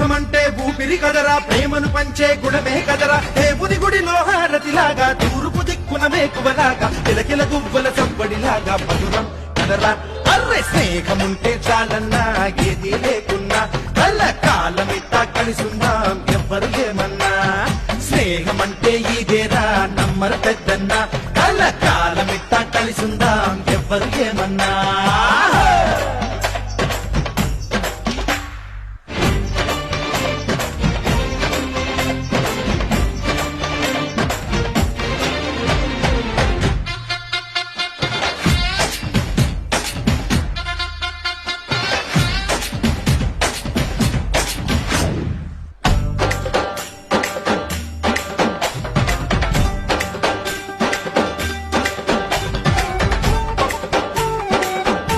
స్నేహమంటే ఊపిరి కదరా, ప్రేమను పంచే గుణమే కదరా, దేవుని గుడిలో హారతిలాగా, తూర్పు దిక్కున మేకువలాగా, కిలకిల గువ్వల చప్పడిలాగా మధురం కదరా. అర్రే స్నేహముంటే చాలన్నా ఏది లేకున్నా, కళ్ళ కాలమిట్టా కలిసుందాం ఎవ్వరు ఏమన్నా. స్నేహమంటే ఇదేరా నమ్మరు పెద్దన్నా, కళ్ళ కాలమిట్టా కలిసుందాం ఎవ్వరు ఏమన్నా.